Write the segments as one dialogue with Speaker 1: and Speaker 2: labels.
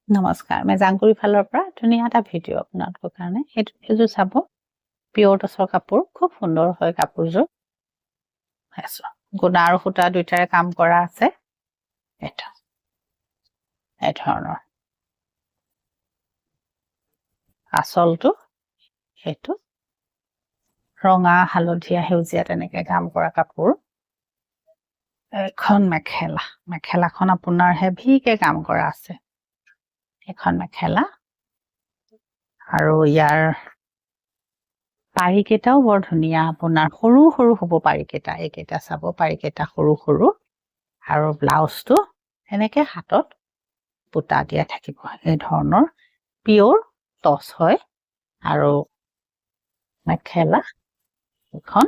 Speaker 1: নমস্কাৰ মই জাংকুৰি ফালৰ পৰা ধুনীয়া এটা ভিডিঅ' আপোনালোকৰ কাৰণে এইযোৰ চাব পিয়ৰ টছৰ কাপোৰ খুব সুন্দৰ হয় কাপোৰযোৰ গুণা আৰু সূতা দুইটাৰে কাম কৰা আছে এটা এই ধৰণৰ আঁচলটো সেইটো ৰঙা হালধীয়া সেউজীয়া তেনেকে কাম কৰা কাপোৰ এখন মেখেলাখন আপোনাৰ হেভিকে কাম কৰা আছে এখন মেখেলা আৰু ইয়াৰ পাৰিকেইটাও বৰ ধুনীয়া আপোনাৰ সৰু সৰু হ'ব পাৰিকেইটা এইকেইটা চাব পাৰিকেইটা সৰু সৰু আৰু ব্লাউজটো এনেকে হাতত বুটা দিয়া থাকিব এই ধৰণৰ পিয়ৰ টছ হয় আৰু মেখেলা এখন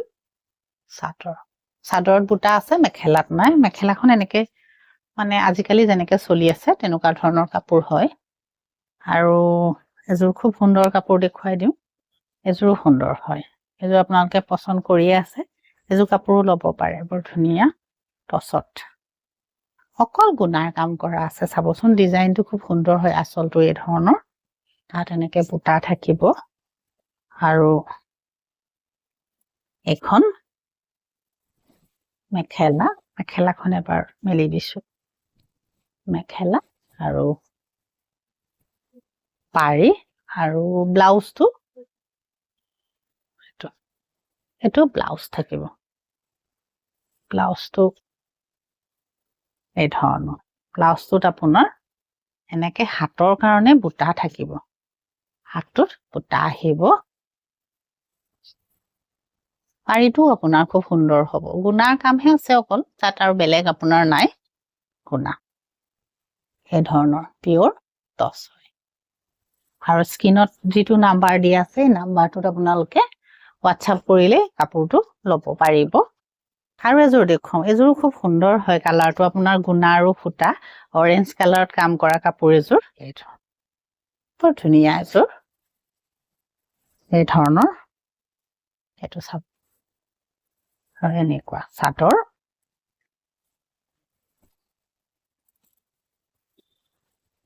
Speaker 1: চাদৰত বুটা আছে মেখেলাত নাই মেখেলাখন এনেকে মানে আজিকালি যেনেকে চলি আছে তেনেকুৱা ধৰণৰ কাপোৰ হয় আৰু এযোৰ খুব সুন্দৰ কাপোৰ দেখুৱাই দিওঁ এযোৰ সুন্দৰ হয় এযোৰ আপোনালোকে পছন্দ কৰিয়ে আছে এযোৰ কাপোৰো ল'ব পাৰে বৰ ধুনীয়া টছত অকল গুণাৰ কাম কৰা আছে চাবচোন ডিজাইনটো খুব সুন্দৰ হয় আঁচলটো এই ধৰণৰ তাত এনেকে বুটা থাকিব আৰু এখন মেখেলাখন এবাৰ মেলি দিছো মেখেলা আৰু পাৰি আৰু ব্লাউজটো এইটো ব্লাউজ থাকিব ব্লাউজটো এই ধৰণৰ ব্লাউজটোত আপোনাৰ এনেকে হাতৰ কাৰণে বুটা থাকিব হাতটোত বুটা আহিব পাৰিটো আপোনাৰ খুব সুন্দৰ হ'ব গুণাৰ কামহে আছে অকল তাত আৰু বেলেগ আপোনাৰ নাই গুণা এই ধৰণৰ পিয়ৰ টছ হয় আৰু স্ক্ৰীনত যিটো নাম্বাৰ দিয়া আছে এই নাম্বাৰটোত আপোনালোকে হোৱাটছআপ কৰিলে কাপোৰটো ল'ব পাৰিব আৰু এযোৰ দেখুৱাও এযোৰ খুব সুন্দৰ হয় কালাৰটো আপোনাৰ গুণা আৰু সূতা অৰেঞ্জ কালাৰত কাম কৰা কাপোৰ এযোৰ এইটো বৰ ধুনীয়া এযোৰ এই ধৰণৰ এইটো চাব আৰু এনেকুৱা চাদৰ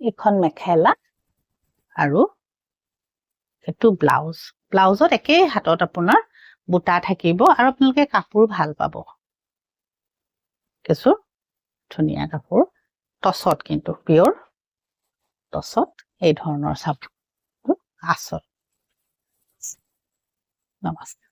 Speaker 1: এখন মেখেলা আৰু এইটো ব্লাউজত একে হাতত আপোনাৰ বুটা থাকিব আৰু আপোনালোকে কাপোৰ ভাল পাব কিছু ধুনীয়া কাপোৰ টছত কিন্তু পিয়ৰ টছত এই ধৰণৰ চাব আচল নমস্কাৰ